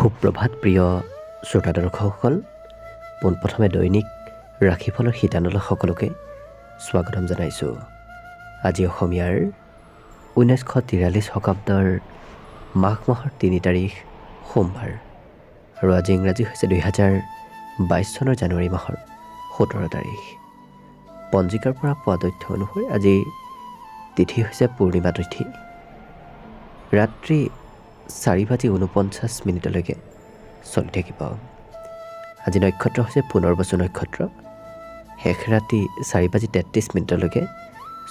সুপ্ৰভাত প্ৰিয় শ্ৰোতা দৰ্শকসকল, পোনপ্ৰথমে দৈনিক ৰাশিফলৰ শিতানলৈ সকলোকে স্বাগতম জনাইছোঁ। আজি অসমীয়াৰ 1943 শকাব্দৰ মাঘ মাহৰ 3 তাৰিখ সোমবাৰ আৰু আজি ইংৰাজী হৈছে 2022 চনৰ জানুৱাৰী মাহৰ 17 তাৰিখ। পঞ্জিকাৰ পৰা পোৱা তথ্য অনুসৰি আজি তিথি হৈছে পূৰ্ণিমা তিথি। ৰাত্ৰি 4:49 চলি থাকিব। আজি নক্ষত্ৰ হৈছে পুনৰ্বসু নক্ষত্ৰ, শেষ ৰাতি 4:33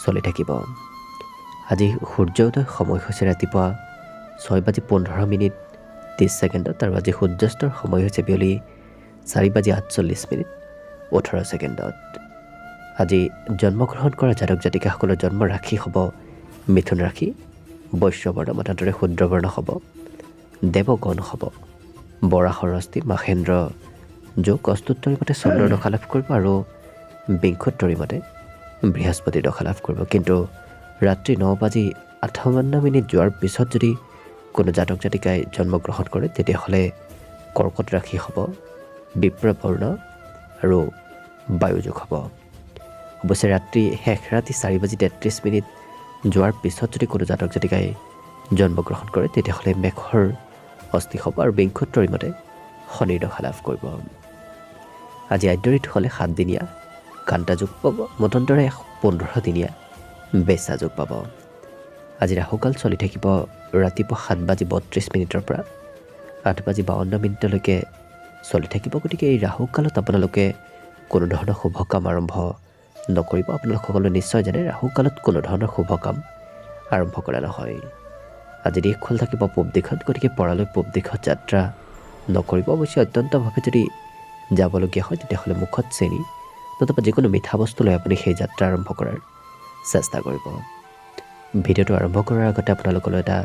চলি থাকিব। আজি সূৰ্যোদয় সময় হৈছে ৰাতিপুৱা 6:15 আৰু আজি সূৰ্যাস্তৰ সময় হৈছে বিয়লি 4:48 আজি জন্মগ্ৰহণ কৰা জাতক জাতিকাসকলৰ জন্ম ৰাশি হ'ব মিথুন ৰাশি, বৈশ্যবৰ্ণ মতান্তৰে শুদ্ৰবৰ্ণ হ'ব, দেৱগণ হ'ব বৰা সৰস্বতী মাহেন্দ্ৰ যোগ, অস্তুত্তৰী মতে চন্দ্ৰ দশা লাভ কৰিব আৰু বিংশোত্তৰী মতে বৃহস্পতি দশা লাভ কৰিব। কিন্তু ৰাত্ৰি 9:58 যোৱাৰ পিছত যদি কোনো জাতক জাতিকাই জন্মগ্ৰহণ কৰে তেতিয়াহ'লে কৰ্কট ৰাশি হ'ব, বিপ্ৰবৰ্ণ আৰু বায়ুযোগ হ'ব। অৱশ্যে শেষ ৰাতি 4:33 যোৱাৰ পিছত যদি কোনো জাতক জাতিকাই জন্মগ্ৰহণ কৰে তেতিয়াহ'লে মেঘৰ অস্থি হ'ব আৰু বিংশোত্তৰী মতে শনিৰ দশা লাভ কৰিব। আজি আদ্য ঋতু হ'লে 7 দিনীয়া কান্তা যোগ পাব, মতান্তৰে 15 দিনীয়া বেচা যোগ পাব। আজি ৰাহুকাল চলি থাকিব ৰাতিপুৱা 7:32 পৰা 8:52 চলি থাকিব। গতিকে এই ৰাহুকালত আপোনালোকে কোনো ধৰণৰ শুভ কাম আৰম্ভ নকৰিব। আপোনালোক সকলোৱে নিশ্চয় জানে ৰাহুকালত কোনো ধৰণৰ শুভ কাম আৰম্ভ কৰা নহয়। আজি দিশ খোল থাকিব পূব দিশত, গতিকে পৰালৈ পূব দিশত যাত্ৰা নকৰিব। অৱশ্যে অত্যন্তভাৱে যদি যাবলগীয়া হয় তেতিয়াহ'লে মুখত চেনি নতুবা যিকোনো মিঠা বস্তু লৈ আপুনি সেই যাত্ৰা আৰম্ভ কৰাৰ চেষ্টা কৰিব। ভিডিঅ'টো আৰম্ভ কৰাৰ আগতে আপোনালোকলৈ এটা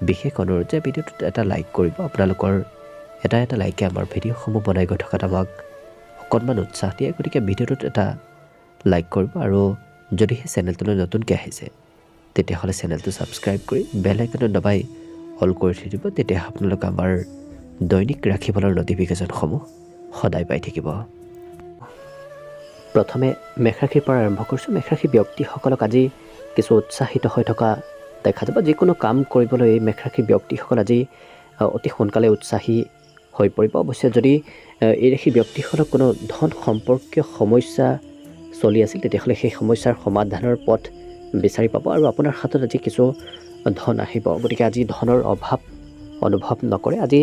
বিশেষ অনুৰোধ যে ভিডিঅ'টোত এটা লাইক কৰিব। আপোনালোকৰ এটা লাইকে আমাৰ ভিডিঅ'সমূহ বনাই গৈ থকাত আমাক অকণমান উৎসাহ দিয়ে। গতিকে ভিডিঅ'টোত এটা লাইক কৰিব আৰু যদিহে চেনেলটোলৈ নতুনকৈ আহিছে তেতিয়াহ'লে চেনেলটো ছাবস্ক্ৰাইব কৰি বেল আইকনটো দবাই অল কৰি থৈ দিব। তেতিয়া আপোনালোকে আমাৰ দৈনিক ৰাশিফলৰ ন'টিফিকেশ্যনসমূহ সদায় পাই থাকিব। প্ৰথমে মেষ ৰাশিৰ পৰা আৰম্ভ কৰিছোঁ। মেষ ৰাশি ব্যক্তিসকলক আজি কিছু উৎসাহিত হৈ থকা দেখা যাব। যিকোনো কাম কৰিবলৈ এই মেষ ৰাশি ব্যক্তিসকল আজি অতি সোনকালে উৎসাহী হৈ পৰিব। অৱশ্যে যদি এই ৰাশি ব্যক্তিসকলক কোনো ধন সম্পৰ্কীয় সমস্যা চলি আছিল তেতিয়াহ'লে সেই সমস্যাৰ সমাধানৰ পথ বিচাৰি পাব আৰু আপোনাৰ হাতত আজি কিছু ধন আহিব। গতিকে আজি ধনৰ অভাৱ অনুভৱ নকৰে। আজি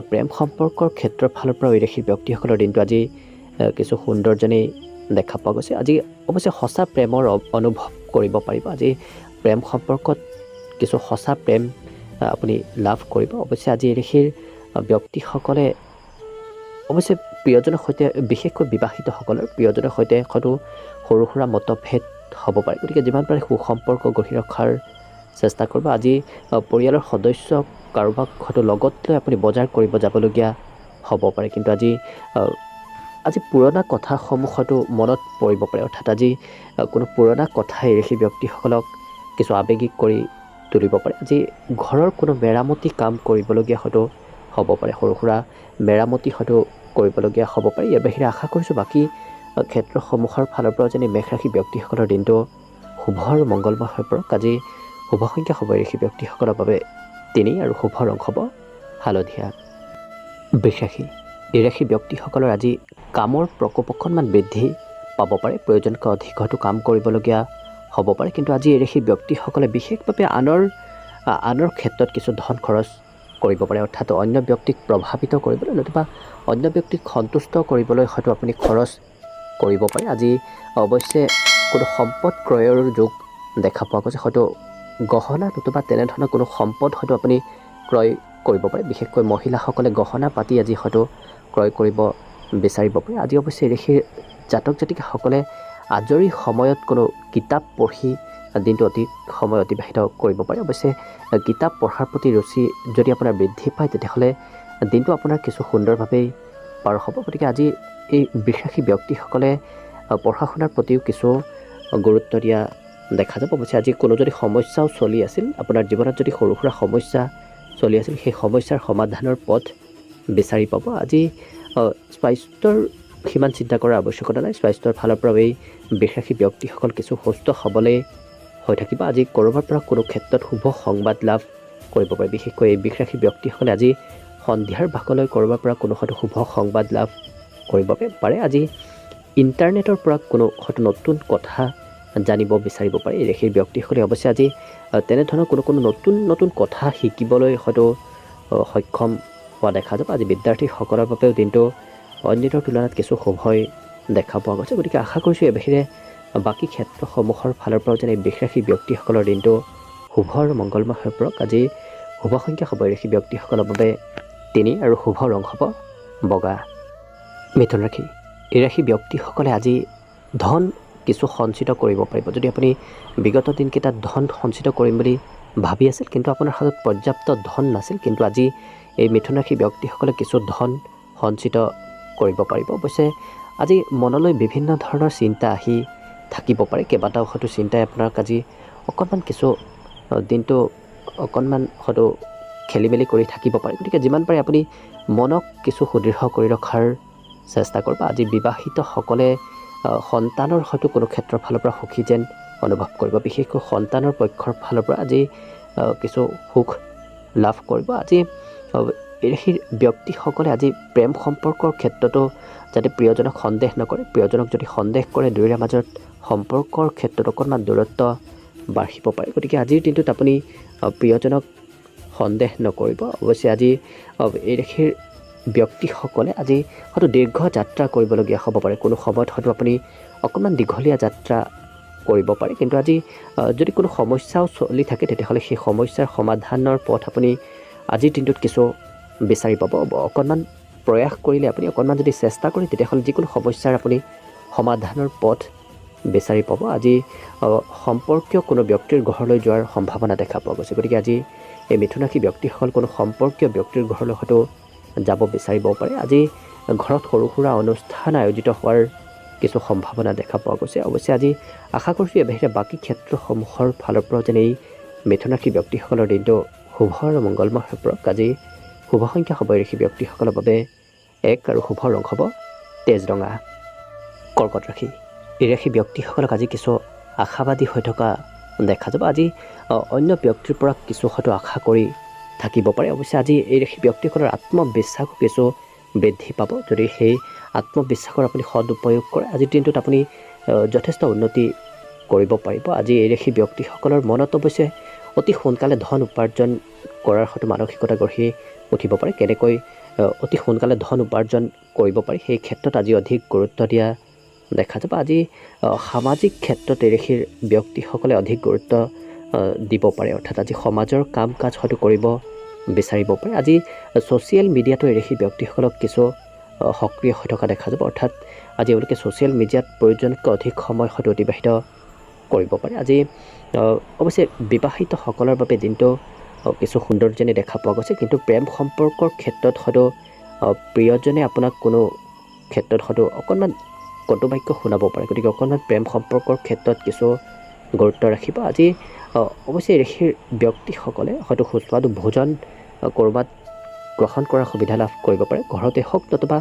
প্ৰেম সম্পৰ্কৰ ক্ষেত্ৰৰ ফালৰ পৰা এই ৰাশিৰ ব্যক্তিসকলৰ দিনটো আজি কিছু সৌন্দৰ্যনেই দেখা পোৱা গৈছে। আজি অৱশ্যে সঁচা প্ৰেমৰ অনুভৱ কৰিব পাৰিব। আজি প্ৰেম সম্পৰ্কত কিছু সঁচা প্ৰেম আপুনি লাভ কৰিব। অৱশ্যে আজি এই ৰাশিৰ ব্যক্তিসকলে অৱশ্যে প্ৰিয়জনৰ সৈতে, বিশেষকৈ বিবাহিতসকলৰ প্ৰিয়জনৰ সৈতে হয়তো সৰু সুৰা মতভেদ হ'ব পাৰে। গতিকে যিমান পাৰে সুসম্পৰ্ক গঢ়ি ৰখাৰ চেষ্টা কৰিব। আজি পৰিয়ালৰ সদস্য কাৰোবাক হয়তো লগত লৈ আপুনি বজাৰ কৰিব যাবলগীয়া হ'ব পাৰে। কিন্তু আজি পুৰণা কথাসমূহ হয়তো মনত পৰিব পাৰে। অৰ্থাৎ আজি কোনো পুৰণা কথাই ৰাশি ব্যক্তিসকলক কিছু আৱেগিক কৰি তুলিব পাৰে। আজি ঘৰৰ কোনো মেৰামতি কাম কৰিবলগীয়া হয়তো হ'ব পাৰে, সৰু সুৰা মেৰামতি হয়তো কৰিবলগীয়া হ'ব পাৰে। ইয়াৰ বাহিৰে আশা কৰিছোঁ বাকী ক্ষেত্ৰসমূহৰ ফালৰ পৰা যেনে মেষ ৰাশি ব্যক্তিসকলৰ দিনটো শুভ আৰু মংগলময় হৈ পৰক। আজি শুভ সংখ্যা হ'ব এই ৰাশি ব্যক্তিসকলৰ বাবে 3 আৰু শুভ ৰং হ'ব হালধীয়া। বৃষ ৰাশি, এই ৰাশি ব্যক্তিসকলৰ আজি কামৰ প্ৰকোপ অকণমান বৃদ্ধি পাব পাৰে। প্ৰয়োজনতকৈ অধিক হয়তো কাম কৰিবলগীয়া হ'ব পাৰে। কিন্তু আজি এই ৰাশি ব্যক্তিসকলে বিশেষভাৱে আনৰ ক্ষেত্ৰত কিছু ধন খৰচ কৰিব পাৰে। অৰ্থাৎ অন্য ব্যক্তিক প্ৰভাৱিত কৰিবলৈ নতুবা অন্য ব্যক্তিক সন্তুষ্ট কৰিবলৈ হয়তো আপুনি খৰচ কৰিব পাৰে। আজি অৱশ্যে কোনো সম্পদ ক্ৰয়ৰ যোগ দেখা পোৱা গৈছে। হয়তো গহনা নতুবা তেনেধৰণৰ কোনো সম্পদ হয়তো আপুনি ক্ৰয় কৰিব পাৰে। বিশেষকৈ মহিলাসকলে গহনা পাতি আজি হয়তো ক্ৰয় কৰিব বিচাৰিব পাৰে। আজি অৱশ্যে ৰাশিৰ জাতক জাতিকাসকলে আজৰি সময়ত কোনো কিতাপ পঢ়ি দিনটো সময় অতিবাহিত কৰিব পাৰে। অৱশ্যে কিতাপ পঢ়াৰ প্ৰতি ৰুচি যদি আপোনাৰ বৃদ্ধি পায় তেতিয়াহ'লে দিনটো আপোনাৰ কিছু সুন্দৰভাৱেই পাৰ হ'ব। গতিকে আজি এই বৃষ ৰাশি ব্যক্তিসকলে পঢ়া শুনাৰ প্ৰতিও কিছু গুৰুত্ব দিয়া দেখা যাব। অৱশ্যে আজি কোনো যদি সমস্যাও চলি আছিল, আপোনাৰ জীৱনত যদি সৰু সুৰা সমস্যা চলি আছিল, সেই সমস্যাৰ সমাধানৰ পথ বিচাৰি পাব। আজি স্বাস্থ্যৰ সিমান চিন্তা কৰাৰ আৱশ্যকতা নাই। স্বাস্থ্যৰ ফালৰ পৰাও এই বৃষ ৰাশি ব্যক্তিসকল কিছু সুস্থ সবলে হৈ থাকিব। আজি ক'ৰবাৰ পৰা কোনো ক্ষেত্ৰত শুভ সংবাদ লাভ কৰিব পাৰে। বিশেষকৈ এই বৃষ ৰাশি ব্যক্তিসকলে আজি সন্ধিয়াৰ ভাগলৈ ক'ৰবাৰ পৰা কোনো হয়তো শুভ সংবাদ লাভ কৰিব পাৰে। আজি ইণ্টাৰনেটৰ পৰা কোনো হয়তো নতুন কথা জানিব বিচাৰিব পাৰে এই ৰাশিৰ ব্যক্তিসকলে। অৱশ্যে আজি তেনেধৰণৰ কোনো নতুন কথা শিকিবলৈ হয়তো সক্ষম হোৱা দেখা যাব। আজি বিদ্যাৰ্থীসকলৰ বাবেও দিনটো অন্য দিনৰ তুলনাত কিছু শুভই দেখা পোৱা গৈছে। গতিকে আশা কৰিছোঁ এই বাহিৰে বাকী ক্ষেত্ৰসমূহৰ ফালৰ পৰাও যেন এই বৃষ ৰাশি ব্যক্তিসকলৰ দিনটো শুভ আৰু মংগলময় হৈ পৰক। আজি শুভ সংখ্যা হ'ব এই ৰাশি ব্যক্তিসকলৰ বাবে 3 আৰু শুভ ৰং হ'ব বগা। মিথুন ৰাশি, এই ৰাশি ব্যক্তিসকলে আজি ধন কিছু সঞ্চিত কৰিব পাৰিব। যদি আপুনি বিগত দিনকেইটাত ধন সঞ্চিত কৰিম বুলি ভাবি আছিল কিন্তু আপোনাৰ হাতত পৰ্যাপ্ত ধন নাছিল, কিন্তু আজি এই মিথুন ৰাশি ব্যক্তিসকলে কিছু ধন সঞ্চিত কৰিব পাৰিব। অৱশ্যে আজি মনলৈ বিভিন্ন ধৰণৰ চিন্তা আহি থাকিব পাৰে। কেইবাটাও হয়তো চিন্তাই আপোনাক আজি অকণমান কিছু দিনটো অকণমান হয়তো খেলি মেলি কৰি থাকিব পাৰে। গতিকে যিমান পাৰে আপুনি মনক কিছু সুদৃঢ় কৰি ৰখাৰ চেষ্টা কৰিব। আজি বিবাহিতসকলে সন্তানৰ হয়তো কোনো ক্ষেত্ৰৰ ফালৰ পৰা সুখী যেন অনুভৱ কৰিব। বিশেষকৈ সন্তানৰ পক্ষৰ ফালৰ পৰা আজি কিছু সুখ লাভ কৰিব। আজি এই ৰাশিৰ ব্যক্তিসকলে আজি প্ৰেম সম্পৰ্কৰ ক্ষেত্ৰতো যাতে প্ৰিয়জনক সন্দেহ নকৰে। প্ৰিয়জনক যদি সন্দেহ কৰে দুয়োৰে মাজত সম্পৰ্কৰ ক্ষেত্ৰত অকণমান দূৰত্ব বাঢ়িব পাৰে। গতিকে আজিৰ দিনটোত আপুনি প্ৰিয়জনক সন্দেহ নকৰিব। অৱশ্যে আজি এই ৰাশিৰ ব্যক্তিসকলে আজি হয়তো দীৰ্ঘ যাত্ৰা কৰিবলগীয়া হ'ব পাৰে। কোনো সময়ত হয়তো আপুনি অকণমান দীঘলীয়া যাত্ৰা কৰিব পাৰে। কিন্তু আজি যদি কোনো সমস্যাও চলি থাকে তেতিয়াহ'লে সেই সমস্যাৰ সমাধানৰ পথ আপুনি আজিৰ দিনটোত কিছু বিচাৰি পাব। অকণমান প্ৰয়াস কৰিলে আপুনি অকণমান যদি চেষ্টা কৰে তেতিয়াহ'লে যিকোনো সমস্যাৰ আপুনি সমাধানৰ পথ বিচাৰি পাব। আজি সম্পৰ্কীয় কোনো ব্যক্তিৰ ঘৰলৈ যোৱাৰ সম্ভাৱনা দেখা পোৱা গৈছে। গতিকে আজি এই মিথুন ৰাশি ব্যক্তিসকল কোনো সম্পৰ্কীয় ব্যক্তিৰ ঘৰলৈ হয়তো যাব বিচাৰিব পাৰে। আজি ঘৰত সৰু সুৰা অনুষ্ঠান আয়োজিত হোৱাৰ কিছু সম্ভাৱনা দেখা পোৱা গৈছে। অৱশ্যে আজি আশা কৰিছোঁ এই বাহিৰে বাকী ক্ষেত্ৰসমূহৰ ফালৰ পৰা যেন এই মিথুন ৰাশি ব্যক্তিসকলৰ দিনটো শুভ আৰু মংগলময় হৈ পৰক। আজি শুভ সংখ্যা হ'ব এই ৰাশি ব্যক্তিসকলৰ বাবে 1 আৰু শুভ ৰং হ'ব তেজ ৰঙা। কৰ্কট ৰাশি, এই ৰাশি ব্যক্তিসকলক আজি কিছু আশাবাদী হৈ থকা দেখা যাব। আজি অন্য ব্যক্তিৰ পৰা কিছু হয়তো আশা কৰি থাকিব পাৰে। অৱশ্যে আজি এই ৰাশি ব্যক্তিসকলৰ আত্মবিশ্বাসো কিছু বৃদ্ধি পাব। যদি সেই আত্মবিশ্বাসৰ আপুনি সদুপয়োগ কৰে আজিৰ দিনটোত আপুনি যথেষ্ট উন্নতি কৰিব পাৰিব। আজি এই ৰাশি ব্যক্তিসকলৰ মনত অৱশ্যে অতি সোনকালে ধন উপাৰ্জন কৰাৰ হয়তো মানসিকতা গঢ়ি উঠিব পাৰে। কেনেকৈ অতি সোনকালে ধন উপাৰ্জন কৰিব পাৰি সেই ক্ষেত্ৰত আজি অধিক গুৰুত্ব দিয়া দেখা যাব। আজি সামাজিক ক্ষেত্ৰত এই ৰাশিৰ ব্যক্তিসকলে অধিক গুৰুত্ব দিব পাৰে। অৰ্থাৎ আজি সমাজৰ কাম কাজ হয়তো কৰিব বিচাৰিব পাৰে। আজি ছ'চিয়েল মিডিয়াতো এই ৰাশি ব্যক্তিসকলক কিছু সক্ৰিয় হৈ থকা দেখা যাব। অৰ্থাৎ আজি এওঁলোকে ছ'চিয়েল মিডিয়াত প্ৰয়োজনতকৈ অধিক সময় হয়তো অতিবাহিত কৰিব পাৰে। আজি অৱশ্যে বিবাহিতসকলৰ বাবে দিনটো কিছু সুন্দৰ যেনে দেখা পোৱা গৈছে, কিন্তু প্ৰেম সম্পৰ্কৰ ক্ষেত্ৰত হয়তো প্ৰিয়জনে আপোনাক কোনো ক্ষেত্ৰত হয়তো অকণমান কটুবাক্য শুনাব পাৰে। গতিকে অকণমান প্ৰেম সম্পৰ্কৰ ক্ষেত্ৰত কিছু গুৰুত্ব ৰাখিব। আজি অৱশ্যে ৰাশিৰ ব্যক্তিসকলে হয়তো সুস্বাদু ভোজন ক'ৰবাত গ্ৰহণ কৰাৰ সুবিধা লাভ কৰিব পাৰে। ঘৰতে হওক নতুবা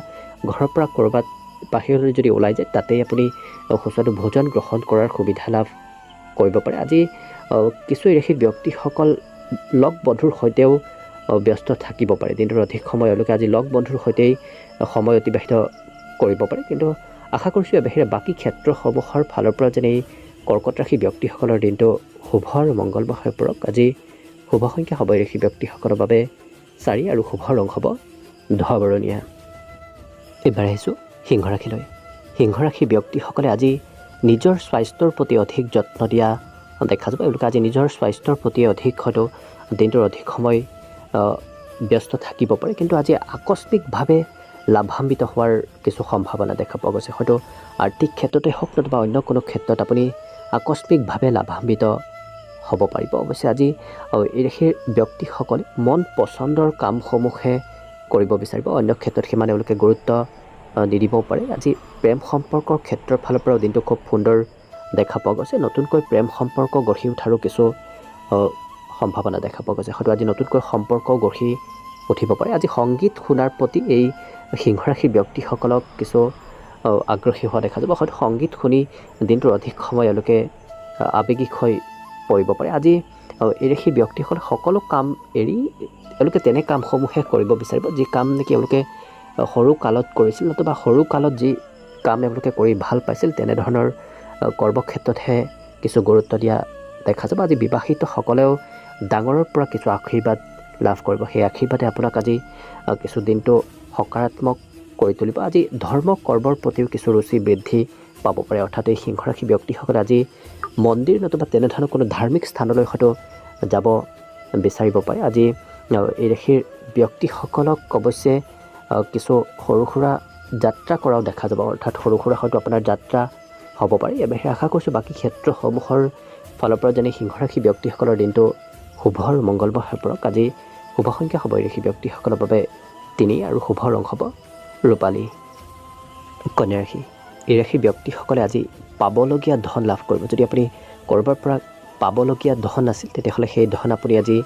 ঘৰৰ পৰা ক'ৰবাত বাহিৰলৈ যদি ওলাই যায় তাতেই আপুনি সুস্বাদু ভোজন গ্ৰহণ কৰাৰ সুবিধা লাভ কৰিব পাৰে। আজি কিছু ৰাশিৰ ব্যক্তিসকল লগ বন্ধুৰ সৈতেও ব্যস্ত থাকিব পাৰে। দিনটোৰ অধিক সময় এওঁলোকে আজি লগ বন্ধুৰ সৈতেই সময় অতিবাহিত কৰিব পাৰে। কিন্তু আশা কৰিছোঁ এই বাহিৰে বাকী ক্ষেত্ৰসমূহৰ ফালৰ পৰা যেন এই কৰ্কট ৰাশি ব্যক্তিসকলৰ দিনটো শুভ আৰু মংগলময় হৈ পৰক। আজি শুভ সংখ্যা হ'ব এই ৰাশি ব্যক্তিসকলৰ বাবে 4 আৰু শুভ ৰং হ'ব ধোঁৱা বৰণীয়া। এইবাৰ আহিছোঁ সিংহ ৰাশিলৈ। সিংহ ৰাশি ব্যক্তিসকলে আজি নিজৰ স্বাস্থ্যৰ প্ৰতি অধিক যত্ন দিয়া দেখা যাব। এওঁলোকে আজি নিজৰ স্বাস্থ্যৰ প্ৰতি অধিক হয়তো দিনটোৰ অধিক সময় ব্যস্ত থাকিব পাৰে। কিন্তু আজি আকস্মিকভাৱে লাভান্বিত হোৱাৰ কিছু সম্ভাৱনা দেখা পোৱা গৈছে। হয়তো আৰ্থিক ক্ষেত্ৰতে হওক নতুবা অন্য কোনো ক্ষেত্ৰত আপুনি আকস্মিকভাৱে লাভান্বিত হ'ব পাৰিব। অৱশ্যে আজি এই ৰাশিৰ ব্যক্তিসকলে মন পচন্দৰ কামসমূহে কৰিব বিচাৰিব। অন্য ক্ষেত্ৰত সিমান এওঁলোকে গুৰুত্ব নিদিবও পাৰে। আজি প্ৰেম সম্পৰ্কৰ ক্ষেত্ৰৰ ফালৰ পৰাও দিনটো খুব সুন্দৰ দেখা পোৱা গৈছে। নতুনকৈ প্ৰেম সম্পৰ্ক গঢ়ি উঠাৰো কিছু সম্ভাৱনা দেখা পোৱা গৈছে। হয়তো আজি নতুনকৈ সম্পৰ্ক গঢ়ি উঠিব পাৰে। আজি সংগীত শুনাৰ প্ৰতি এই সিংহ ৰাশিৰ ব্যক্তিসকলক কিছু আগ্ৰহী হোৱা দেখা যাব। হয়তো সংগীত শুনি দিনটোৰ অধিক সময় এওঁলোকে আৱেগিক হৈ পৰিব পাৰে। আজি এই ৰাশিৰ ব্যক্তিসকলে সকলো কাম এৰি এওঁলোকে তেনে কামসমূহে কৰিব বিচাৰিব যি কাম নেকি এওঁলোকে সৰু কালত কৰিছিল, নতুবা সৰু কালত যি কাম এওঁলোকে কৰি ভাল পাইছিল তেনেধৰণৰ কৰ্মক্ষেত্ৰতহে কিছু গুৰুত্ব দিয়া দেখা যাব। আজি বিবাহিতসকলেও ডাঙৰৰ পৰা কিছু আশীৰ্বাদ লাভ কৰিব। সেই আশীৰ্বাদে আপোনাক আজি কিছু দিনটো সকাৰাত্মক কৰি তুলিব। আজি ধৰ্ম কৰ্মৰ প্ৰতিও কিছু ৰুচি বৃদ্ধি পাব পাৰে। অৰ্থাৎ এই সিংহ ৰাশি ব্যক্তিসকলে আজি মন্দিৰ নতুবা তেনেধৰণৰ কোনো ধাৰ্মিক স্থানলৈ হয়তো যাব বিচাৰিব পাৰে। আজি এই ৰাশিৰ ব্যক্তিসকলক অৱশ্যে কিছু সৰু সুৰা যাত্ৰা কৰাও দেখা যাব। অৰ্থাৎ সৰু সুৰা হয়তো আপোনাৰ যাত্ৰা হ'ব পাৰে। এই বাহিৰে আশা কৰিছোঁ বাকী ক্ষেত্ৰসমূহৰ ফালৰ পৰা যেনে সিংহ ৰাশি ব্যক্তিসকলৰ দিনটো শুভ আৰু মংগলময় হৈ পৰক। আজি শুভ সংখ্যা হ'ব এই ৰাশি ব্যক্তিসকলৰ বাবে 3 আৰু শুভ ৰং হ'ব ৰূপালী। কন্যা ৰাশি, এই ৰাশি ব্যক্তিসকলে আজি পাবলগীয়া ধন লাভ কৰিব। যদি আপুনি ক'ৰবাৰ পৰা পাবলগীয়া ধন আছিল তেতিয়াহ'লে সেই ধন আপুনি আজি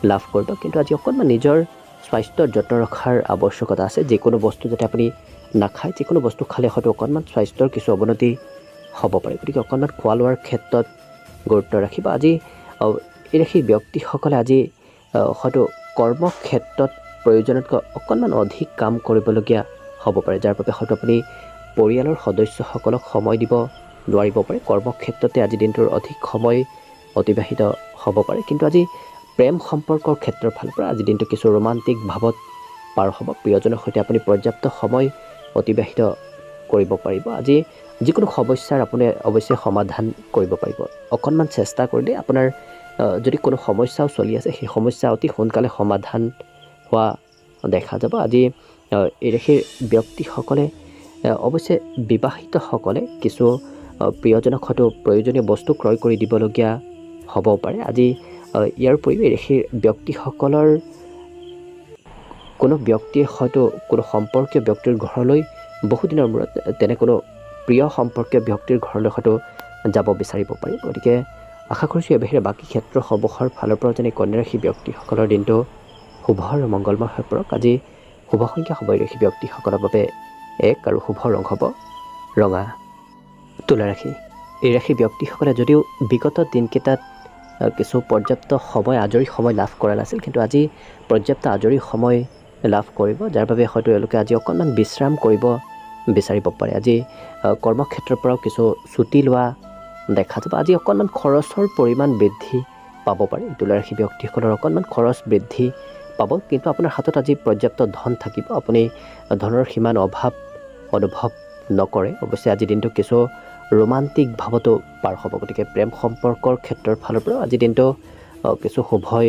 লাভ কৰিব। কিন্তু আজি অকণমান নিজৰ স্বাস্থ্যৰ যত্ন ৰখাৰ আৱশ্যকতা আছে। যিকোনো বস্তু যাতে আপুনি নাখায়, যিকোনো বস্তু খালে হয়তো অকণমান স্বাস্থ্যৰ কিছু অৱনতি হ'ব পাৰে। গতিকে অকণমান খোৱা লোৱাৰ ক্ষেত্ৰত গুৰুত্ব ৰাখিব। আজি এই ৰাশিৰ ব্যক্তিসকলে আজি হয়তো কৰ্মক্ষেত্ৰত প্ৰয়োজনতকৈ অকণমান অধিক কাম কৰিবলগীয়া হ'ব পাৰে, যাৰ বাবে হয়তো আপুনি পৰিয়ালৰ সদস্যসকলক সময় দিব নোৱাৰিব পাৰে। কৰ্মক্ষেত্ৰতে আজি দিনটোৰ অধিক সময় অতিবাহিত হ'ব পাৰে। কিন্তু আজি প্ৰেম সম্পৰ্কৰ ক্ষেত্ৰৰ ফালৰ পৰা আজি দিনটো কিছু ৰোমান্টিক ভাৱত পাৰ হ'ব। প্ৰিয়জনৰ সৈতে আপুনি পৰ্যাপ্ত সময় অতিবাহিত কৰিব পাৰিব। আজি যিকোনো সমস্যাৰ আপুনি অৱশ্যে সমাধান কৰিব পাৰিব। অকণমান চেষ্টা কৰিলে আপোনাৰ যদি কোনো সমস্যাও চলি আছে সেই সমস্যা অতি সোনকালে সমাধান হোৱা দেখা যাব। আজি এই ৰাশিৰ ব্যক্তিসকলে অৱশ্যে বিবাহিতসকলে কিছু প্ৰিয়জনক হয়তো প্ৰয়োজনীয় বস্তু ক্ৰয় কৰি দিবলগীয়া হ'ব পাৰে। আজি ইয়াৰ উপৰিও এই ৰাশিৰ ব্যক্তিসকলৰ কোনো ব্যক্তিয়ে হয়তো কোনো সম্পৰ্কীয় ব্যক্তিৰ ঘৰলৈ বহুদিনৰ মূৰত তেনে কোনো প্ৰিয় সম্পৰ্কীয় ব্যক্তিৰ ঘৰলৈ হয়তো যাব বিচাৰিব পাৰি। গতিকে আশা কৰিছোঁ এই বাহিৰে বাকী ক্ষেত্ৰসমূহৰ ফালৰ পৰা যেনে কন্যা ৰাশি ব্যক্তিসকলৰ দিনটো শুভ আৰু মংগলময় হৈ পৰক। আজি শুভ সংখ্যা হ'ব এই ৰাশি ব্যক্তিসকলৰ বাবে 1 আৰু শুভ ৰং হ'ব ৰঙা। তুলা ৰাশি, এই ৰাশি ব্যক্তিসকলে যদিও বিগত দিনকেইটাত কিছু পৰ্যাপ্ত সময় আজৰি সময় লাভ কৰা নাছিল, কিন্তু আজি পৰ্যাপ্ত আজৰি সময় লাভ কৰিব, যাৰ বাবে হয়তো এওঁলোকে আজি অকণমান বিশ্ৰাম কৰিব বিচাৰিব পাৰে। আজি কৰ্মক্ষেত্ৰৰ পৰাও কিছু ছুটি লোৱা দেখা যাব। আজি অকণমান খৰচৰ পৰিমাণ বৃদ্ধি পাব পাৰে। তুলা ৰাশি ব্যক্তিসকলৰ অকণমান খৰচ বৃদ্ধি পাব, কিন্তু আপোনাৰ হাতত আজি পৰ্যাপ্ত ধন থাকিব। আপুনি ধনৰ সিমান অভাৱ অনুভৱ নকৰে। অৱশ্যে আজি দিনটো কিছু ৰোমান্টিক ভাৱতো পাৰ হ'ব। গতিকে প্ৰেম সম্পৰ্কৰ ক্ষেত্ৰৰ ফালৰ পৰা আজি দিনটো কিছু শুভই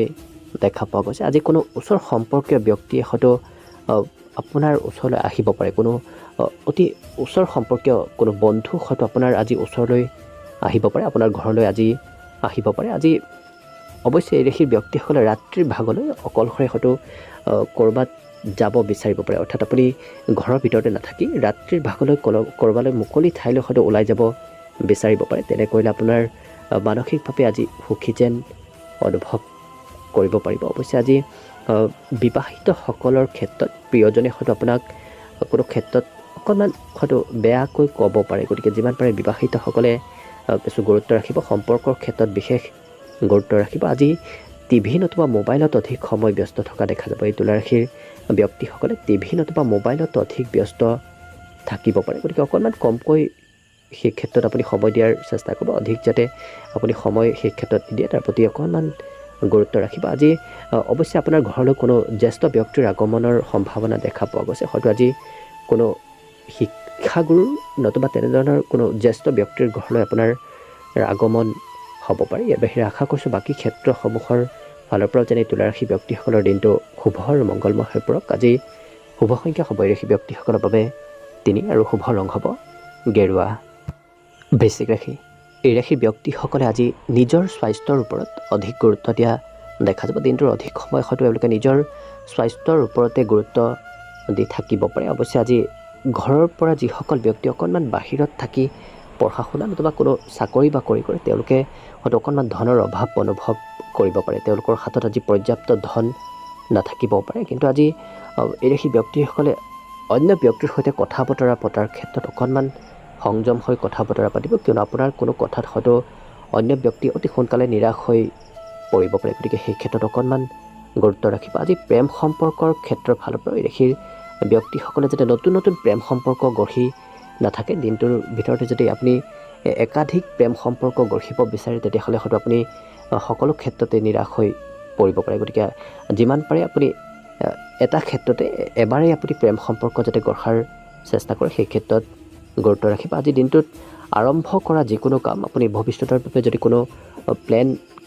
দেখা পোৱা গৈছে। আজি কোনো ওচৰ সম্পৰ্কীয় ব্যক্তিয়ে হয়তো আপোনাৰ ওচৰলৈ আহিব পাৰে। কোনো অতি ওচৰ সম্পৰ্কীয় কোনো বন্ধু হয়তো আপোনাৰ আজি ওচৰলৈ আহিব পাৰে, আপোনাৰ ঘৰলৈ আজি আহিব পাৰে। আজি অৱশ্যে এই ৰাশিৰ ব্যক্তিসকলে ৰাত্ৰিৰ ভাগলৈ অকলশৰে হয়তো ক'ৰবাত যাব বিচাৰিব পাৰে। অৰ্থাৎ আপুনি ঘৰৰ ভিতৰতে নাথাকি ৰাত্ৰিৰ ভাগলৈ ক'ৰবালৈ মুকলি ঠাইলৈ হয়তো ওলাই যাব বিচাৰিব পাৰে। তেনে কৰিলে আপোনাৰ মানসিকভাৱে আজি সুখী যেন অনুভৱ কৰিব পাৰিব। অৱশ্যে আজি বিবাহিতসকলৰ ক্ষেত্ৰত প্ৰিয়জনে হয়তো আপোনাক কোনো ক্ষেত্ৰত অকণমান হয়তো বেয়াকৈ ক'ব পাৰে। গতিকে যিমান পাৰে বিবাহিতসকলে কিছু গুৰুত্ব ৰাখিব, সম্পৰ্কৰ ক্ষেত্ৰত বিশেষ গুৰুত্ব ৰাখিব। আজি টিভি নতুবা মোবাইলত অধিক সময় ব্যস্ত থকা দেখা যাব। এই তুলা ৰাশিৰ ব্যক্তিসকলে টিভি নতুবা মোবাইলত অধিক ব্যস্ত থাকিব পাৰে। গতিকে অকণমান কমকৈ সেই ক্ষেত্ৰত আপুনি সময় দিয়াৰ চেষ্টা কৰিব। অধিক যাতে আপুনি সময় সেই ক্ষেত্ৰত নিদিয়ে তাৰ প্ৰতি অকণমান গুৰুত্ব ৰাখিব। আজি অৱশ্যে আপোনাৰ ঘৰলৈ কোনো জ্যেষ্ঠ ব্যক্তিৰ আগমনৰ সম্ভাৱনা দেখা পোৱা গৈছে। হয়তো আজি কোনো শিক্ষাগুৰু নতুবা তেনেধৰণৰ কোনো জ্যেষ্ঠ ব্যক্তিৰ ঘৰলৈ আপোনাৰ আগমন হ'ব পাৰে। ইয়াৰ বাহিৰে আশা কৰিছোঁ বাকী ক্ষেত্ৰসমূহৰ ফালৰ পৰাও যেনে তুলা ৰাশি ব্যক্তিসকলৰ দিনটো শুভ আৰু মংগলময় হৈ পৰক। আজি শুভ সংখ্যা হ'ব এই ৰাশি ব্যক্তিসকলৰ বাবে 3 আৰু শুভ ৰং হ'ব গেৰুৱা। বৃশ্চিক ৰাশি, এই ৰাশিৰ ব্যক্তিসকলে আজি নিজৰ স্বাস্থ্যৰ ওপৰত অধিক গুৰুত্ব দিয়া দেখা যাব। দিনটোৰ অধিক সময় হয়তো এওঁলোকে নিজৰ স্বাস্থ্যৰ ওপৰতে গুৰুত্ব দি থাকিব পাৰে। অৱশ্যে আজি ঘৰৰ পৰা যিসকল ব্যক্তি অকণমান বাহিৰত থাকি পঢ়া শুনা নতুবা কোনো চাকৰি বাকৰি কৰে তেওঁলোকে হয়তো অকণমান ধনৰ অভাৱ অনুভৱ কৰিব পাৰে। তেওঁলোকৰ হাতত আজি পৰ্যাপ্ত ধন নাথাকিবও পাৰে। কিন্তু আজি এই ৰাশি ব্যক্তিসকলে অন্য ব্যক্তিৰ সৈতে কথা বতৰা পতাৰ ক্ষেত্ৰত অকণমান সংযম হৈ কথা বতৰা পাতিব, কিয়নো আপোনাৰ কোনো কথাত হয়তো অন্য ব্যক্তি অতি সোনকালে নিৰাশ হৈ পৰিব পাৰে। গতিকে সেই ক্ষেত্ৰত অকণমান গুৰুত্ব ৰাখিব। আজি প্ৰেম সম্পৰ্কৰ ক্ষেত্ৰৰ ফালৰ পৰা এই ৰাশিৰ ব্যক্তিসকলে যাতে নতুন নতুন প্ৰেম সম্পৰ্ক গঢ়ি নাথাকে, দিনটোৰ ভিতৰতে যদি আপুনি একাধিক প্ৰেম সম্পৰ্ক গঢ়িব বিচাৰে তেতিয়াহ'লে হয়তো আপুনি সকলো ক্ষেত্ৰতে নিৰাশ হৈ পৰিব পাৰে। গতিকে যিমান পাৰে আপুনি এটা ক্ষেত্ৰতে এবাৰেই আপুনি প্ৰেম সম্পৰ্ক যাতে গঢ়াৰ চেষ্টা কৰে, সেই ক্ষেত্ৰত গুৰুত্ব ৰাখিব। আজি দিনটোত আৰম্ভ কৰা যিকোনো কাম আপুনি ভৱিষ্যতৰ বাবে যদি কোনো প্লেন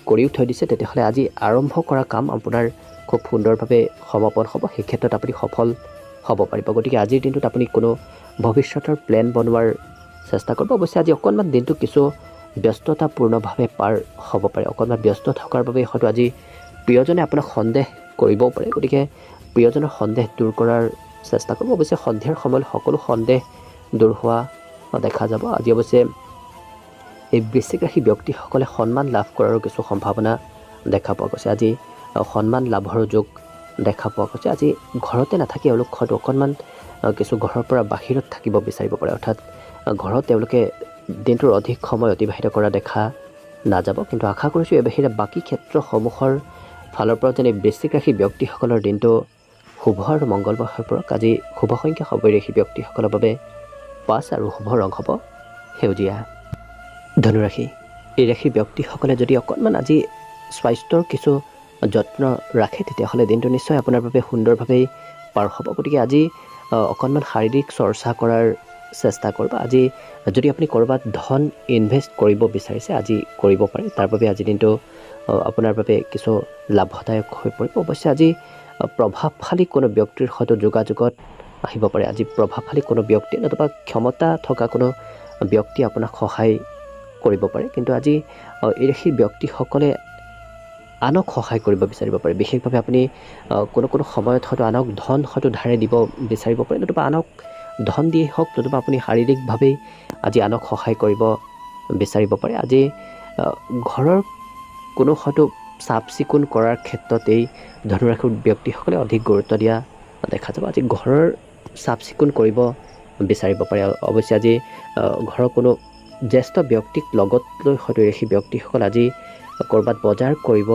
কৰিও থৈ দিছে তেতিয়াহ'লে আজি আৰম্ভ কৰা কাম আপোনাৰ খুব সুন্দৰভাৱে সমাপন হ'ব, সেই ক্ষেত্ৰত আপুনি সফল হ'ব পাৰিব। গতিকে আজিৰ দিনটোত আপুনি কোনো ভৱিষ্যতৰ প্লেন বনোৱাৰ চেষ্টা কৰিব। অৱশ্যে আজি অকণমান দিনটো কিছু ব্যস্ততাপূৰ্ণভাৱে পাৰ হ'ব পাৰে। অকণমান ব্যস্ত থকাৰ বাবে হয়তো আজি প্ৰিয়জনে আপোনাক সন্দেহ কৰিবও পাৰে। গতিকে প্ৰিয়জনৰ সন্দেহ দূৰ কৰাৰ চেষ্টা কৰিব। অৱশ্যে সন্ধিয়াৰ সময়ত সকলো সন্দেহ দূৰ হোৱা দেখা যাব। আজি অৱশ্যে এই বৃশ্চিক ৰাশি ব্যক্তিসকলে সন্মান লাভ কৰাৰো কিছু সম্ভাৱনা দেখা পোৱা গৈছে। আজি সন্মান লাভৰো যোগ দেখা পোৱা গৈছে। আজি ঘৰতে নাথাকি এওঁলোক হয়তো অকণমান কিছু ঘৰৰ পৰা বাহিৰত থাকিব বিচাৰিব পাৰে, অৰ্থাৎ ঘৰত তেওঁলোকে দিনটোৰ অধিক সময় অতিবাহিত কৰা দেখা নাযাব। কিন্তু আশা কৰিছোঁ এই বাহিৰে বাকী ক্ষেত্ৰসমূহৰ ফালৰ পৰা যেনে বৃশ্চিক ৰাশি ব্যক্তিসকলৰ দিনটো শুভ আৰু মংগলময় হৈ পৰক। আজি শুভ সংখ্যা হ'ব এই ৰাশি ব্যক্তিসকলৰ বাবে 5 আৰু শুভ ৰং হ'ব সেউজীয়া। ধনুৰাশি, এই ৰাশিৰ ব্যক্তিসকলে যদি অকণমান আজি স্বাস্থ্যৰ কিছু যত্ন ৰাখে তেতিয়াহ'লে দিনটো নিশ্চয় আপোনাৰ বাবে সুন্দৰভাৱেই পাৰ হ'ব। গতিকে আজি অকণমান শাৰীৰিক চৰ্চা কৰাৰ চেষ্টা কৰিব। আজি যদি আপুনি ক'ৰবাত ধন ইনভেষ্ট কৰিব বিচাৰিছে আজি কৰিব পাৰে, তাৰ বাবে আজি দিনটো আপোনাৰ বাবে কিছু লাভদায়ক হৈ পৰিব। অৱশ্যে আজি প্ৰভাৱশালী কোনো ব্যক্তিৰ সৈতে যোগাযোগত আহিব পাৰে। আজি প্ৰভাৱশালী কোনো ব্যক্তি নতুবা ক্ষমতা থকা কোনো ব্যক্তি আপোনাক সহায় কৰিব পাৰে। কিন্তু আজি এই ৰাশিৰ ব্যক্তিসকলে আনক সহায় কৰিব বিচাৰিব পাৰে। বিশেষভাৱে আপুনি কোনো সময়ত হয়তো আনক ধন হয়তো ধাৰে দিব বিচাৰিব পাৰে, নতুবা আনক ধন দিয়েই হওক, নতুবা আপুনি শাৰীৰিকভাৱেই আজি আনক সহায় কৰিব বিচাৰিব পাৰে। আজি ঘৰৰ কোনো হয়তো চাফ চিকুণ কৰাৰ ক্ষেত্ৰত এই ধনুৰাশিৰ ব্যক্তিসকলে অধিক গুৰুত্ব দিয়া দেখা যাব। আজি ঘৰৰ চাফ চিকুণ কৰিব বিচাৰিব পাৰে। অৱশ্যে আজি ঘৰৰ কোনো জ্যেষ্ঠ ব্যক্তিক লগত লৈ হয়তো ৰাশি ব্যক্তিসকল আজি ক'ৰবাত বজাৰ কৰিব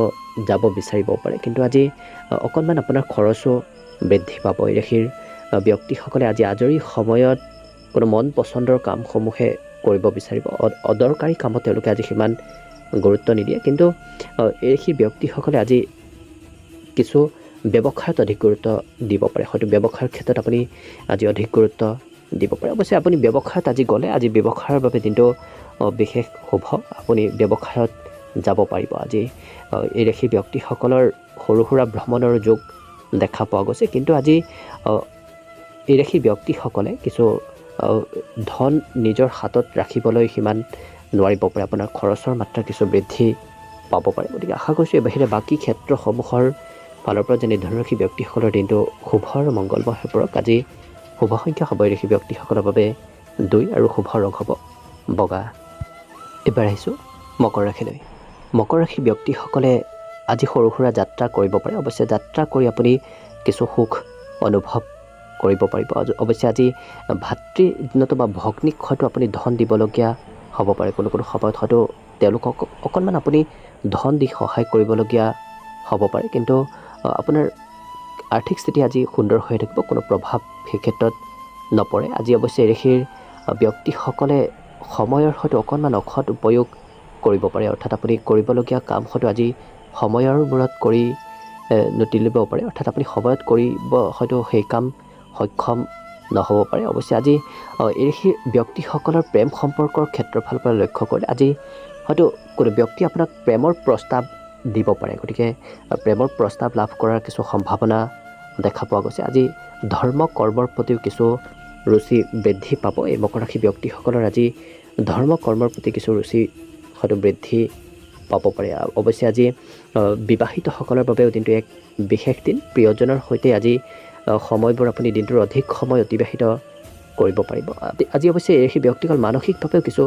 যাব বিচাৰিব পাৰে। কিন্তু আজি অকণমান আপোনাৰ খৰচো বৃদ্ধি পাব। এই ৰাশিৰ ব্যক্তিসকলে আজি আজৰি সময়ত কোনো মন পচন্দৰ কামসমূহে কৰিব বিচাৰিব। অদৰকাৰী কামত তেওঁলোকে আজি সিমান গুৰুত্ব নিদিয়ে। কিন্তু এই ৰাশিৰ ব্যক্তিসকলে আজি কিছু ব্যৱসায়ত অধিক গুৰুত্ব দিব পাৰে। হয়তো ব্যৱসায়ৰ ক্ষেত্ৰত আপুনি আজি অধিক গুৰুত্ব দিব পাৰে। অৱশ্যে আপুনি ব্যৱসায়ত আজি গ'লে আজি ব্যৱসায়ৰ বাবে দিনটো বিশেষ শুভ। আপুনি ব্যৱসায়ত যাব পাৰিব। আজি এই ৰাশি ব্যক্তিসকলৰ সৰু সুৰা ভ্ৰমণৰ যোগ দেখা পোৱা গৈছে। কিন্তু আজি এই ৰাশি ব্যক্তিসকলে কিছু ধন নিজৰ হাতত ৰাখিবলৈ সিমান নোৱাৰিব পাৰে। আপোনাৰ খৰচৰ মাত্ৰা কিছু বৃদ্ধি পাব পাৰে। গতিকে আশা কৰিছোঁ এই বাহিৰে বাকী ক্ষেত্ৰসমূহৰ ফালৰ পৰা যেনে ধনুৰাশি ব্যক্তিসকলৰ দিনটো শুভ আৰু মংগলময় হৈ পৰক। আজি শুভ সংখ্যা হ'ব এই ৰাশি ব্যক্তিসকলৰ বাবে 2 আৰু শুভ ৰং হ'ব বগা। এবাৰ আহিছোঁ মকৰ ৰাশিলৈ। মকৰ ৰাশি ব্যক্তিসকলে আজি সৰু সুৰা যাত্ৰা কৰিব পাৰে। অৱশ্যে যাত্ৰা কৰি আপুনি কিছু সুখ অনুভৱ কৰিব পাৰিব। অৱশ্যে আজি ভাতৃ নতুবা ভগ্নীক হয়তো আপুনি ধন দিবলগীয়া হ'ব পাৰে। কোনো সময়ত হয়তো তেওঁলোকক অকণমান আপুনি ধন দি সহায় কৰিবলগীয়া হ'ব পাৰে। কিন্তু আপোনাৰ আৰ্থিক স্থিতি আজি সুন্দৰ হৈ থাকিব, কোনো প্ৰভাৱ সেই ক্ষেত্ৰত নপৰে। আজি অৱশ্যে এই ৰাশিৰ ব্যক্তিসকলে সময়ৰ হয়তো অকণমান অসৎ উপয়োগ কৰিব পাৰে। অৰ্থাৎ আপুনি কৰিবলগীয়া কাম হয়তো আজি সময়ৰ মূৰত কৰি নুতুলিব পাৰে। অৰ্থাৎ আপুনি সময়ত কৰিব হয়তো সেই কাম সক্ষম নহ'ব পাৰে। অৱশ্যে আজি এই ৰাশিৰ ব্যক্তিসকলৰ প্ৰেম সম্পৰ্কৰ ক্ষেত্ৰৰ ফালৰ পৰা লক্ষ্য কৰিলে আজি হয়তো কোনো ব্যক্তি আপোনাক প্ৰেমৰ প্ৰস্তাৱ দিব পাৰে। গতিকে প্ৰেমৰ প্ৰস্তাৱ লাভ কৰাৰ কিছু সম্ভাৱনা দেখা পোৱা গৈছে। আজি ধৰ্ম কৰ্মৰ প্ৰতিও কিছু ৰুচি বৃদ্ধি পাব। এই মকৰ ৰাশি ব্যক্তিসকলৰ আজি ধৰ্ম কৰ্মৰ প্ৰতি কিছু ৰুচি হয়তো বৃদ্ধি পাব পাৰে। অৱশ্যে আজি বিবাহিতসকলৰ বাবেও দিনটো এক বিশেষ দিন। প্ৰিয়জনৰ সৈতে আজি সময়বোৰ আপুনি দিনটোৰ অধিক সময় অতিবাহিত কৰিব পাৰিব। আজি অৱশ্যে এই ব্যক্তিসকল মানসিকভাৱেও কিছু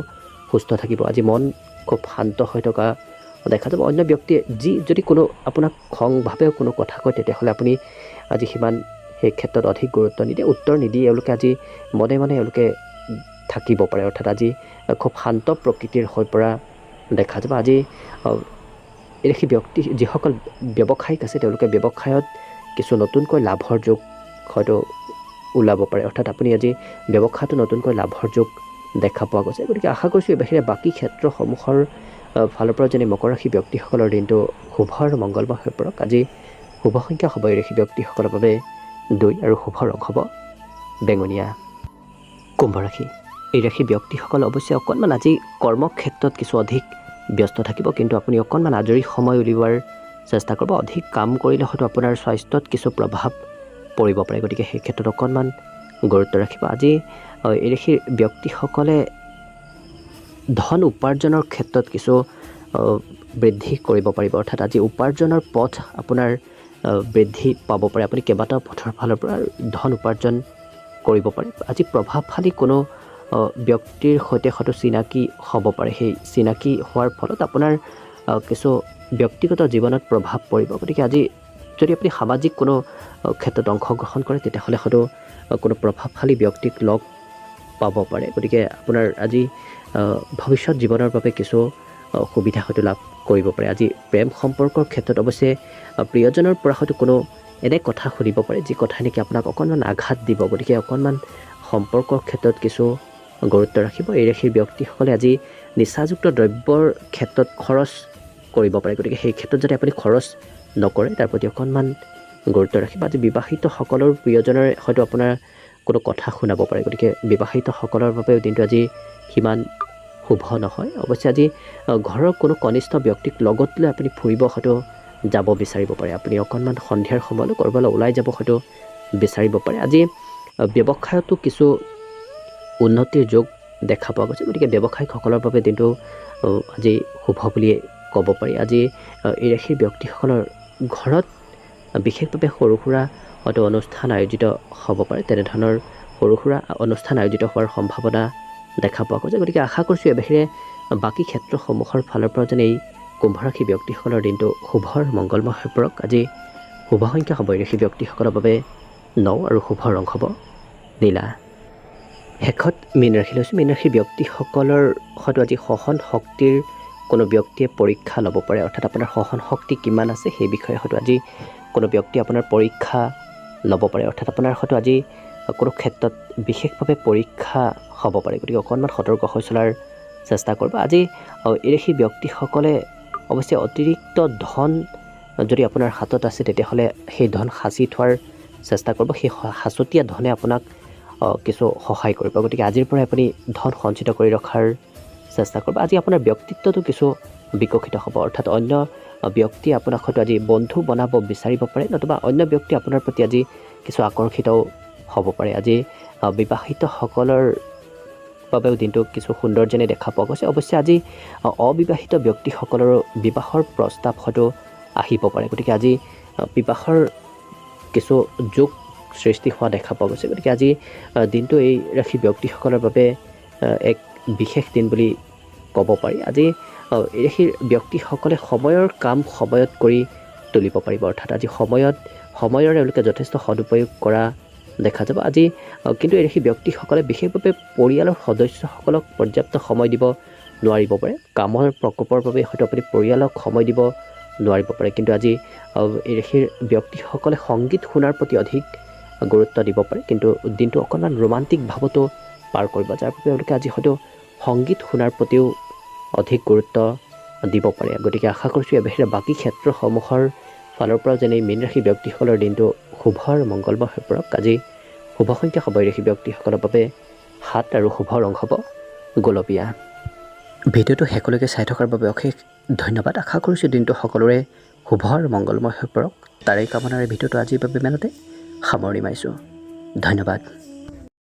সুস্থ থাকিব। আজি মন খুব শান্ত হৈ থকা দেখা যাব। অন্য ব্যক্তিয়ে যদি কোনো আপোনাক খংভাৱেও কোনো কথা কয় তেতিয়াহ'লে আপুনি আজি সিমান সেই ক্ষেত্ৰত অধিক গুৰুত্ব নিদিয়ে, উত্তৰ নিদিয়ে। এওঁলোকে আজি মনে মনে এওঁলোকে থাকিব পাৰে, অৰ্থাৎ আজি খুব শান্ত প্ৰকৃতিৰ হৈ পৰা দেখা যাব। আজি সেই ব্যক্তি যিসকল ব্যৱসায়িক আছে তেওঁলোকে ব্যৱসায়ত কিছু নতুনকৈ লাভৰ যোগ হয়তো ওলাব পাৰে, অৰ্থাৎ আপুনি আজি ব্যৱসায়টো নতুনকৈ লাভৰ যোগ দেখা পোৱা গৈছে। গতিকে আশা কৰিছোঁ এই বাহিৰে বাকী ক্ষেত্ৰসমূহৰ ফালৰ পৰা যেনে মকৰ ৰাশি ব্যক্তিসকলৰ দিনটো শুভ আৰু মংগলময় হৈ পৰক। আজি শুভ সংখ্যা হ'ব এই ৰাশি ব্যক্তিসকলৰ বাবে 2 আৰু শুভ ৰং হ'ব বেঙুনীয়া। কুম্ভ ৰাশি, এই ৰাশি ব্যক্তিসকল অৱশ্যে অকণমান আজি কৰ্মক্ষেত্ৰত কিছু অধিক ব্যস্ত থাকিব, কিন্তু আপুনি অকণমান আজৰি সময় উলিওৱাৰ চেষ্টা কৰিব। অধিক কাম কৰিলে হয়তো আপোনাৰ স্বাস্থ্যত কিছু প্ৰভাৱ পৰিব পাৰে, গতিকে সেই ক্ষেত্ৰত অকণমান গুৰুত্ব ৰাখিব। আজি এই ৰাশিৰ ব্যক্তিসকলে ধন উপাৰ্জনৰ ক্ষেত্ৰত কিছু বৃদ্ধি কৰিব পাৰিব, অৰ্থাৎ আজি উপাৰ্জনৰ পথ আপোনাৰ বৃদ্ধি পাব পাৰে। আপুনি কেইবাটাও পথৰ ফালৰ পৰা ধন উপাৰ্জন কৰিব পাৰে। আজি প্ৰভাৱশালী কোনো ব্যক্তিৰ সৈতে হয়তো চিনাকি হ'ব পাৰে, সেই চিনাকি হোৱাৰ ফলত আপোনাৰ কিছু ব্যক্তিগত জীৱনত প্ৰভাৱ পৰিব। গতিকে আজি যদি আপুনি সামাজিক কোনো ক্ষেত্ৰত অংশগ্ৰহণ কৰে তেতিয়াহ'লে হয়তো কোনো প্ৰভাৱশালী ব্যক্তিক লগ পাব পাৰে। গতিকে আপোনাৰ আজি ভৱিষ্যত জীৱনৰ বাবে কিছু সুবিধা হয়তো লাভ কৰিব পাৰে। আজি প্ৰেম সম্পৰ্কৰ ক্ষেত্ৰত অৱশ্যে প্ৰিয়জনৰ পৰা হয়তো কোনো এনে কথা শুনিব পাৰে যি কথা নেকি আপোনাক অকণমান আঘাত দিব, গতিকে অকণমান সম্পৰ্কৰ ক্ষেত্ৰত কিছু গুৰুত্ব ৰাখিব। এই ৰাশিৰ ব্যক্তিসকলে আজি নিচাযুক্ত দ্ৰব্যৰ ক্ষেত্ৰত খৰচ কৰিব পাৰে, গতিকে সেই ক্ষেত্ৰত যদি আপুনি খৰচ নকৰে তাৰ প্ৰতি অকণমান গুৰুত্ব ৰাখিব। আজি বিবাহিতসকলৰ প্ৰিয়জনৰে হয়তো আপোনাৰ কোনো কথা শুনাব পাৰে, গতিকে বিবাহিতসকলৰ বাবেও দিনটো আজি সিমান শুভ নহয়। অৱশ্যে আজি ঘৰৰ কোনো কনিষ্ঠ ব্যক্তিক লগত লৈ আপুনি ফুৰিব হয়তো যাব বিচাৰিব পাৰে, আপুনি অকণমান সন্ধিয়াৰ সময়লৈ ক'ৰবালৈ ওলাই যাব হয়তো বিচাৰিব পাৰে। আজি ব্যৱসায়তো কিছু উন্নতিৰ যোগ দেখা পোৱা গৈছে, গতিকে ব্যৱসায়িকসকলৰ বাবে দিনটো আজি শুভ বুলিয়ে ক'ব পাৰি। আজি এই ৰাশিৰ ব্যক্তিসকলৰ ঘৰত বিশেষভাৱে সৰু সুৰা হয়তো অনুষ্ঠান আয়োজিত হ'ব পাৰে, তেনেধৰণৰ সৰু সুৰা অনুষ্ঠান আয়োজিত হোৱাৰ সম্ভাৱনা দেখা পোৱা গৈছে। গতিকে আশা কৰিছোঁ এই বাহিৰে বাকী ক্ষেত্ৰসমূহৰ ফালৰ পৰা যেন এই কুম্ভ ৰাশি ব্যক্তিসকলৰ দিনটো শুভ আৰু মংগলময় হৈ পৰক। আজি শুভ সংখ্যা হ'ব এই ৰাশি ব্যক্তিসকলৰ বাবে 9 আৰু শুভ ৰং হ'ব নীলা। শেষত মীন ৰাশি লৈছোঁ। মীন ৰাশি ব্যক্তিসকলৰ হয়তো আজি সহন শক্তিৰ কোনো ব্যক্তিয়ে পৰীক্ষা ল'ব পাৰে, অৰ্থাৎ আপোনাৰ সহন শক্তি কিমান আছে সেই বিষয়ে হয়তো আজি কোনো ব্যক্তিয়ে আপোনাৰ পৰীক্ষা ল'ব পাৰে, অৰ্থাৎ আপোনাৰ হয়তো আজি কোনো ক্ষেত্ৰত বিশেষভাৱে পৰীক্ষা হ'ব পাৰে, গতিকে অকণমান সতৰ্ক হৈ চলাৰ চেষ্টা কৰিব। আজি এই ৰাশি ব্যক্তিসকলে অৱশ্যে অতিৰিক্ত ধন যদি আপোনাৰ হাতত আছে তেতিয়াহ'লে সেই ধন সাঁচি থোৱাৰ চেষ্টা কৰিব, সেই সাঁচতীয়া ধনে আপোনাক কিছু সহায় কৰিব। গতিকে আজিৰ পৰাই আপুনি ধন সঞ্চিত কৰি ৰখাৰ চেষ্টা কৰিব। আজি আপোনাৰ ব্যক্তিত্বটো কিছু বিকশিত হ'ব, অৰ্থাৎ অন্য ব্যক্তিয়ে আপোনাক হয়তো আজি বন্ধু বনাব বিচাৰিব পাৰে, নতুবা অন্য ব্যক্তি আপোনাৰ প্ৰতি আজি কিছু আকৰ্ষিতও হ'ব পাৰে। আজি বিবাহিতসকলৰ বাবেও দিনটো কিছু সুন্দৰ যেনে দেখা পোৱা গৈছে। অৱশ্যে আজি অবিবাহিত ব্যক্তিসকলৰো বিবাহৰ প্ৰস্তাৱ হয়তো আহিব পাৰে, গতিকে আজি বিবাহৰ কিছু যোগ সৃষ্টি হোৱা দেখা পোৱা গৈছে। গতিকে আজি দিনটো এই ৰাশি ব্যক্তিসকলৰ বাবে এক বিশেষ দিন বুলি ক'ব পাৰি। আজি এই ৰাশিৰ ব্যক্তিসকলে সময়ৰ কাম সময়ত কৰি তুলিব পাৰিব, অৰ্থাৎ আজি সময়ৰ এওঁলোকে যথেষ্ট সদুপয়োগ কৰা দেখা যাব। আজি কিন্তু এই ৰাশি ব্যক্তিসকলে বিশেষভাৱে পৰিয়ালৰ সদস্যসকলক পৰ্যাপ্ত সময় দিব নোৱাৰিব পাৰে, কামৰ প্ৰকোপৰ বাবে হয়তো আপুনি পৰিয়ালক সময় দিব নোৱাৰিব পাৰে, কিন্তু আজি এই ৰাশিৰ ব্যক্তিসকলে সংগীত শুনাৰ প্ৰতি অধিক গুৰুত্ব দিব পাৰে, কিন্তু দিনটো অকণমান ৰোমান্টিক ভাৱতো পাৰ কৰিব, যাৰ বাবে তেওঁলোকে আজি হয়তো সংগীত শুনাৰ প্ৰতিও অধিক গুৰুত্ব দিব পাৰে। গতিকে আশা কৰিছোঁ এই বাহিৰে বাকী ক্ষেত্ৰসমূহৰ ফালৰ পৰা যেনে মীন ৰাশি ব্যক্তিসকলৰ দিনটো শুভ আৰু মংগলময় হৈ পৰক। আজি শুভ সংখ্যা হ'ব এই ৰাশি ব্যক্তিসকলৰ বাবে 7 আৰু শুভ ৰং হ'ব গোলপীয়া। ভিডিঅ'টো শেষলৈকে চাই থকাৰ বাবে অশেষ ধন্যবাদ। আশা কৰিছোঁ দিনটো সকলোৰে শুভ আৰু মংগলময় হৈ পৰক, তাৰেই কামনাৰে ভিডিঅ'টো আজিৰ বাবে ইমানতে সামৰণি মাৰিছোঁ। ধন্যবাদ।